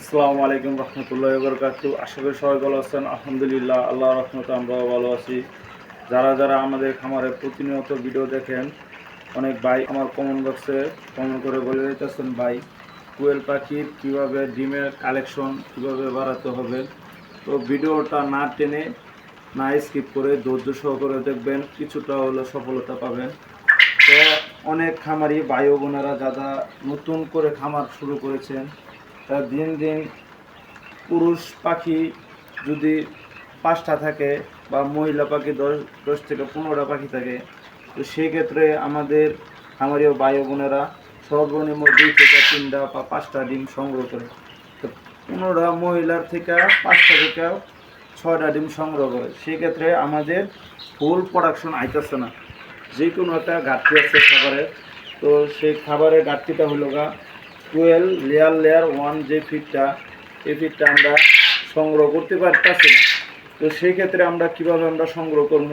আসসালামু আলাইকুম রহমতুল্লাহি ওয়া বারাকাতুহু। আশা করি সবাই ভালো আছেন। আলহামদুলিল্লাহ, আল্লাহর রহমতে আমরাও ভালো আছি। যারা যারা আমাদের খামারে প্রতিনিয়ত ভিডিও দেখেন, অনেক ভাই আমার কমেন্ট বক্সে কমেন্ট করে বলে দিতেছেন, ভাই কোয়েল পাখির কীভাবে ডিমের কালেকশন কীভাবে বাড়াতে হবে। তো ভিডিওটা না টেনে না স্কিপ করে ধৈর্য সহকারে দেখবেন, কিছুটা হলে সফলতা পাবেন। তো অনেক খামারি ভাই ও বোনেরা যারা নতুন করে খামার শুরু করেছেন, তা দিন দিন পুরুষ পাখি যদি 5টা থাকে বা মহিলা পাখি 10 থেকে 15টা পাখি থাকে, তো সেই ক্ষেত্রে আমাদের খামারীয় ভাই বোনেরা সর্বনিম্ন 2 থেকে 3টা বা 5টা ডিম সংগ্রহ করে। তো 15টা মহিলার থেকে 5টা থেকে 6টা ডিম সংগ্রহ করে। সেক্ষেত্রে আমাদের ফুল প্রোডাকশন আইতেছে না, যে কোনো একটা ঘাটতি আছে খাবারের। তো সেই খাবারের ঘাটতিটা হলো 12 লেয়ার 1 যে ফিডটা, এই ফিডটা আমরা সংগ্রহ করতে পারতেছি না। তো সেই ক্ষেত্রে আমরা কিভাবে সংগ্রহ করব,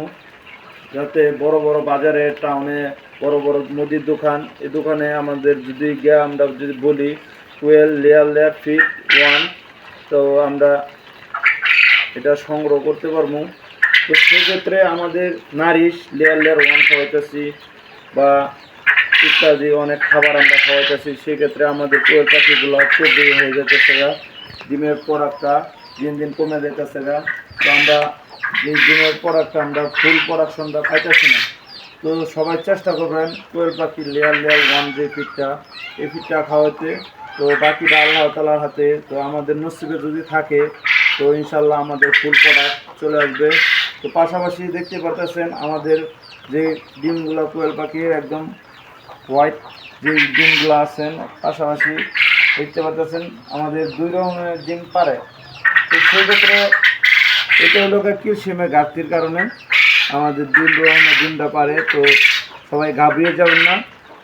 যাতে বড় বড় বাজারে টাউনে বড় বড় মুদির দোকান, এই দোকানে আমাদের যদি গিয়ে আমরা যদি বলি 12 লেয়ার ফিড 1, তো আমরা এটা সংগ্রহ করতে পারবো। তো সেক্ষেত্রে আমাদের নারিশ লেয়ার 1 খাওয়াইতেছি বা ইত্যাদি অনেক খাবার আমরা খাওয়াইতেছি। সেক্ষেত্রে আমাদের কোয়েল পাখিগুলো চর্বি হয়ে যেতেছে, ডিমের প্রোডাক্টটা দিন দিন কমে যেতেছে। তো আমরা যে ডিমের প্রোডাক্টটা আমরা ফুল প্রোডাকশনটা পাইতেছি না। তো সবাই চেষ্টা করবেন কোয়েল পাখির লেয়ার 1 যে ফিডটা, এই ফিডটা খাওয়াতে। তো বাকিটা আল্লাহ তাআলার হাতে। তো আমাদের নসিবে যদি থাকে, তো ইনশাল্লাহ আমাদের ফুল প্রোডাক্ট চলে আসবে। তো পাশাপাশি দেখতে পাচ্ছেন আমাদের যে ডিমগুলো কোয়েল পাখির একদম হোয়াইট যে ডিমগুলো আছেন, পাশাপাশি দেখতে পাচ্ছেন আমাদের 2 রকমের ডিম পারে। তো সেক্ষেত্রে এটা হলো ক্যালসিয়ামের ঘাটতির কারণে আমাদের 2 রকমের ডিমটা পারে। তো সবাই ঘাবড়িয়ে যাবেন না,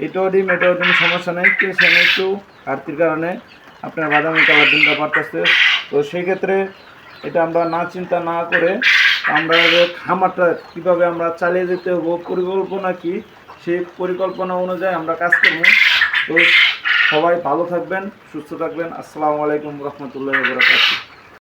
এটাও ডিম সমস্যা নেই, ক্যালসিয়ামের একটু ঘাটতির কারণে আপনার বাদামি কালার ডিমটা পারতেছে। তো সেই ক্ষেত্রে এটা আমরা না চিন্তা না করে আমরা খামারটা কীভাবে আমরা চালিয়ে যেতে হবো, পরিকল্পনা কি, সেই পরিকল্পনা অনুযায়ী আমরা কাজ করব। তো সবাই ভালো থাকবেন, সুস্থ থাকবেন। আসসালামু আলাইকুম রহমতুল্লাহি ওয়া বারাকাতুহু।